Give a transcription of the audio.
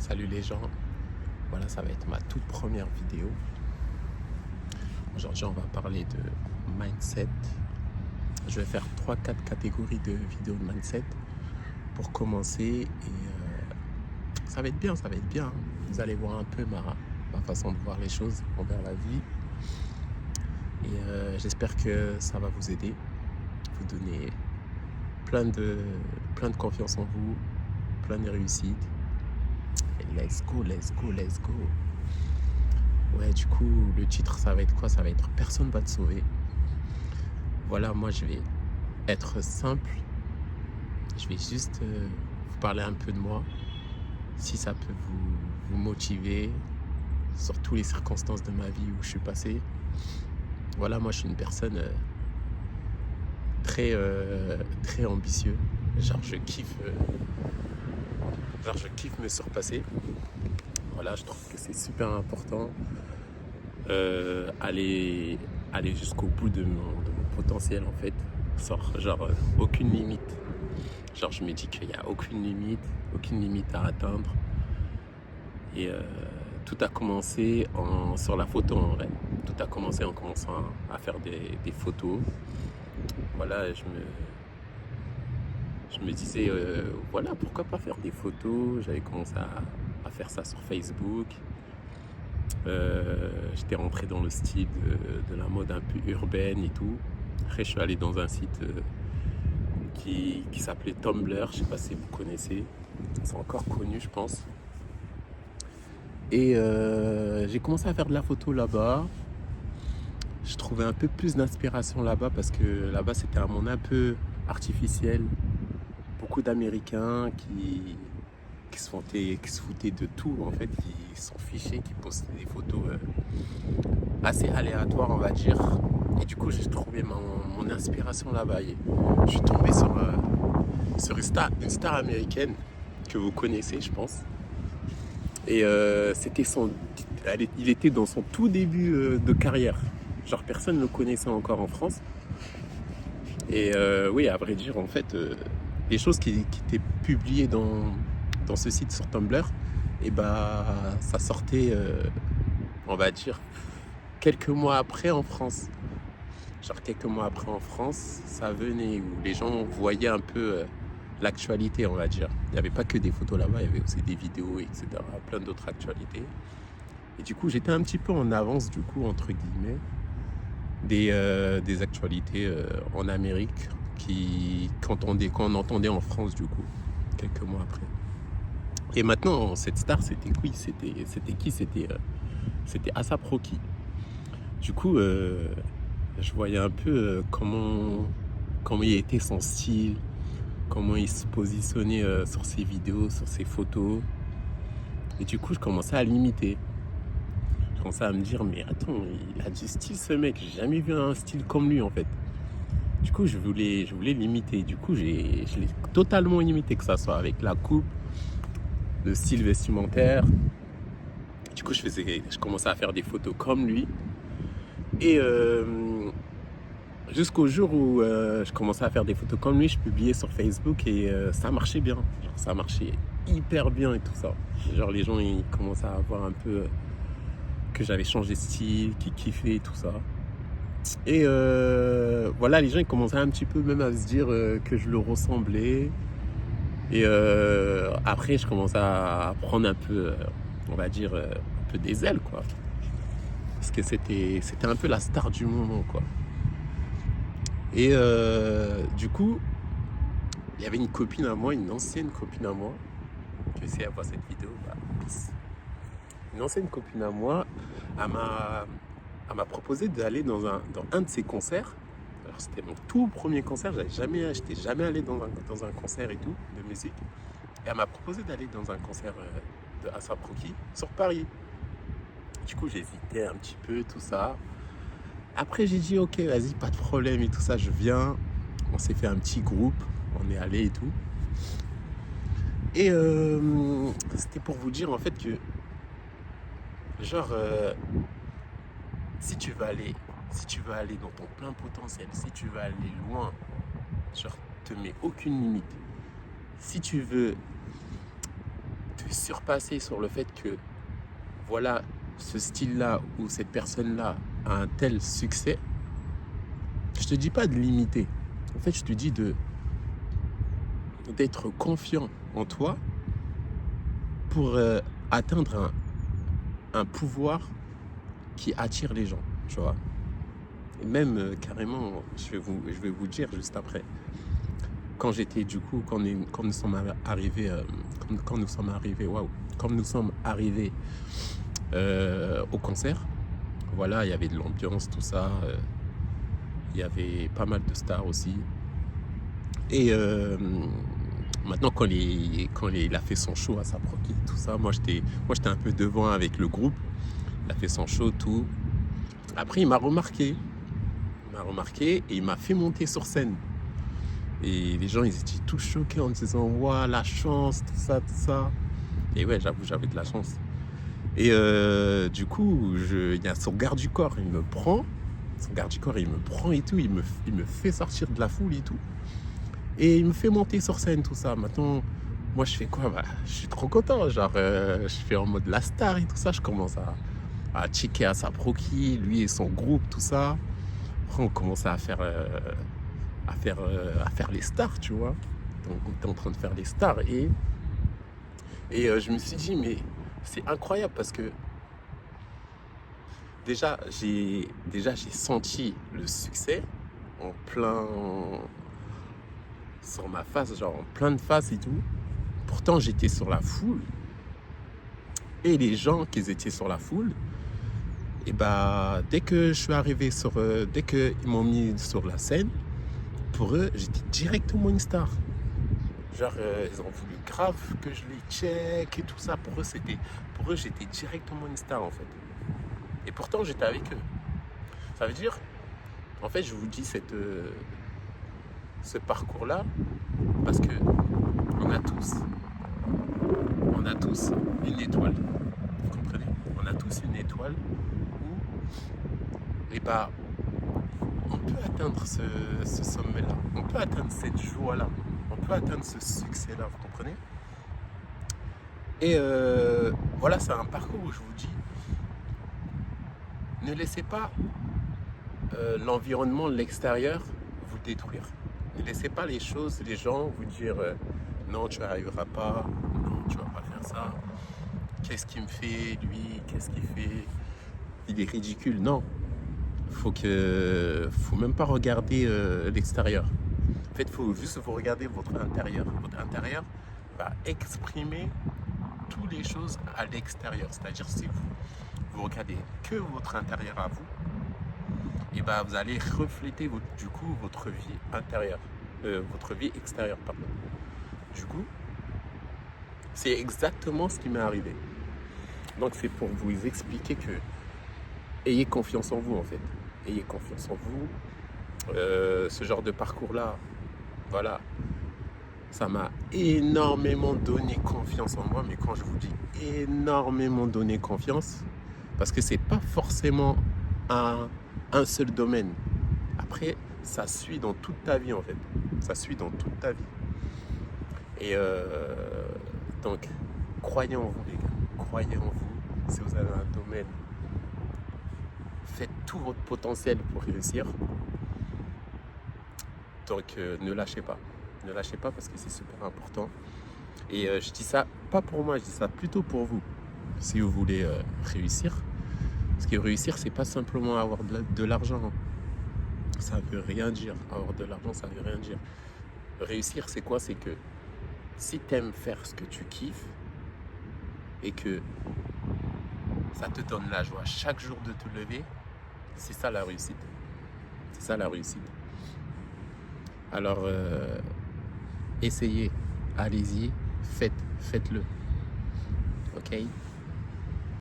Salut les gens, voilà, ça va être ma toute première vidéo. Aujourd'hui on va parler de mindset. Je vais faire 3-4 catégories de vidéos de mindset pour commencer et ça va être bien, ça va être bien. Vous allez voir un peu ma façon de voir les choses envers la vie et j'espère que ça va vous aider, vous donner plein de confiance en vous, plein de réussite. Et let's go, let's go, let's go. Ouais, du coup, le titre, ça va être quoi? Ça va être Personne va te sauver. Voilà, moi, je vais être simple. Je vais juste vous parler un peu de moi. Si ça peut vous motiver sur toutes les circonstances de ma vie où je suis passé. Voilà, moi, je suis une personne très ambitieux. Genre, je kiffe me surpasser. Voilà, je trouve que c'est super important. Aller jusqu'au bout de mon potentiel en fait, genre aucune limite. Genre je me dis qu'il n'y a aucune limite à atteindre. Et tout a commencé sur la photo en vrai. Tout a commencé en commençant à faire des photos. Voilà, je me disais, voilà, pourquoi pas faire des photos. J'avais commencé à faire ça sur Facebook. J'étais rentré dans le style de la mode un peu urbaine et tout. Après, je suis allé dans un site qui s'appelait Tumblr. Je sais pas si vous connaissez. C'est encore connu, je pense. Et j'ai commencé à faire de la photo là-bas. Je trouvais un peu plus d'inspiration là-bas parce que là-bas, c'était un monde un peu artificiel. Beaucoup d'Américains qui se foutaient de tout, en fait, qui s'en fichaient, qui postaient des photos assez aléatoires, on va dire. Et du coup, j'ai trouvé mon inspiration là-bas. Et je suis tombé sur une star américaine que vous connaissez, je pense. Et il était dans son tout début de carrière. Genre, personne ne le connaissait encore en France. Et oui, à vrai dire, en fait, les choses qui étaient publiées dans ce site sur Tumblr, et bah, ça sortait, on va dire, quelques mois après en France. Genre quelques mois après en France, ça venait où les gens voyaient un peu l'actualité, on va dire. Il n'y avait pas que des photos là-bas, il y avait aussi des vidéos, etc. Plein d'autres actualités. Et du coup, j'étais un petit peu en avance, du coup, entre guillemets, des actualités en Amérique qu'on entendait en France, du coup, quelques mois après. Et maintenant, cette star, c'était qui? C'était A$AP Rocky. Du coup, je voyais un peu comment il était son style, comment il se positionnait sur ses vidéos, sur ses photos. Et du coup, je commençais à l'imiter. Je commençais à me dire, mais attends, il a du style ce mec, j'ai jamais vu un style comme lui en fait. Du coup, je voulais l'imiter. Du coup, je l'ai totalement imité, que ça soit avec la coupe, le style vestimentaire. Du coup, je commençais à faire des photos comme lui. Et jusqu'au jour où je commençais à faire des photos comme lui, je publiais sur Facebook et ça marchait bien. Genre, ça marchait hyper bien et tout ça. Genre les gens ils commençaient à voir un peu que j'avais changé de style, qu'ils kiffaient et tout ça. Et voilà, les gens ils commençaient un petit peu même à se dire que je le ressemblais. Et après, je commençais à prendre un peu, on va dire, un peu des ailes, quoi. Parce que c'était un peu la star du moment, quoi. Et du coup, il y avait une copine à moi, une ancienne copine à moi, qui essaie à voir cette vidéo, bah, peace. Une ancienne copine à moi, elle m'a proposé d'aller dans un de ses concerts. Alors c'était mon tout premier concert, j'étais jamais allé dans un concert et tout, de musique. Et elle m'a proposé d'aller dans un concert de A$AP Rocky sur Paris. Du coup, j'hésitais un petit peu, tout ça. Après, j'ai dit, ok, vas-y, pas de problème et tout ça, je viens. On s'est fait un petit groupe, on est allé et tout. Et c'était pour vous dire en fait que, genre, si tu veux aller dans ton plein potentiel, si tu veux aller loin, genre, te mets aucune limite. Si tu veux te te surpasser sur le fait que, voilà, ce style-là ou cette personne-là a un tel succès, je te dis pas de l'imiter. En fait, je te dis d'être confiant en toi pour atteindre un pouvoir qui attire les gens, tu vois. Et même carrément, je vais vous dire juste après, quand j'étais du coup, quand nous sommes arrivés, quand nous sommes arrivés au concert, voilà, il y avait de l'ambiance, tout ça, il y avait pas mal de stars aussi. Et maintenant, quand il a fait son show à Saproki, tout ça, moi j'étais un peu devant avec le groupe. Il a fait son show, tout. Après, il m'a remarqué. Et il m'a fait monter sur scène. Et les gens, ils étaient tous choqués en me disant, waouh, la chance, tout ça. Et ouais, j'avoue, j'avais de la chance. Et du coup, il y a son garde du corps, il me prend. Son garde du corps, il me prend et tout. Il me fait sortir de la foule et tout. Et il me fait monter sur scène, tout ça. Maintenant, moi, je fais quoi? Je suis trop content. Genre, je fais en mode la star et tout ça. Je commence à checker à Saproki, lui et son groupe, tout ça. Après, on commence à faire les stars, tu vois. Donc, on était en train de faire les stars. Et je me suis dit, mais c'est incroyable parce que déjà, j'ai senti le succès en plein... sur ma face, genre en plein de face et tout. Pourtant, j'étais sur la foule. Et les gens qui étaient sur la foule, et bah, dès que je suis arrivé dès qu'ils m'ont mis sur la scène, pour eux, j'étais directement une star. Genre, ils ont voulu grave que je les check et tout ça. Pour eux, j'étais directement une star, en fait. Et pourtant, j'étais avec eux. Ça veut dire, en fait, je vous dis ce parcours-là, parce que on a tous une étoile. Vous comprenez? On a tous une étoile où, et bah, on peut atteindre ce sommet-là. On peut atteindre cette joie-là. On peut atteindre ce succès-là, vous comprenez? Et voilà, c'est un parcours où je vous dis, ne laissez pas l'environnement, l'extérieur, vous détruire. Ne laissez pas les choses, les gens vous dire non, tu n'arriveras pas, non, tu ne vas pas faire ça. Qu'est-ce qu'il me fait, lui? Qu'est-ce qu'il fait? Il est ridicule. Non. Faut même pas regarder l'extérieur. En fait, il faut juste vous regarder votre intérieur. Votre intérieur va exprimer toutes les choses à l'extérieur. C'est-à-dire, si vous regardez que votre intérieur à vous, et ben vous allez refléter votre vie intérieure, votre vie extérieure, pardon. Du coup, c'est exactement ce qui m'est arrivé. Donc c'est pour vous expliquer que ayez confiance en vous, en fait. Ayez confiance en vous. Ce genre de parcours-là, voilà, ça m'a énormément donné confiance en moi. Mais quand je vous dis énormément donné confiance, parce que c'est pas forcément un seul domaine. Après, ça suit dans toute ta vie, en fait. Ça suit dans toute ta vie. Et donc, croyez en vous, les gars. Croyez en vous. Si vous avez un domaine, faites tout votre potentiel pour réussir. Donc, ne lâchez pas. Ne lâchez pas parce que c'est super important. Et je dis ça pas pour moi, je dis ça plutôt pour vous. Si vous voulez réussir. Parce que réussir, c'est pas simplement avoir de l'argent. Ça veut rien dire. Avoir de l'argent, ça veut rien dire. Réussir, c'est quoi? C'est que si tu aimes faire ce que tu kiffes et que ça te donne la joie chaque jour de te lever, c'est ça la réussite. C'est ça la réussite. Alors, essayez, allez-y, faites-le. Ok?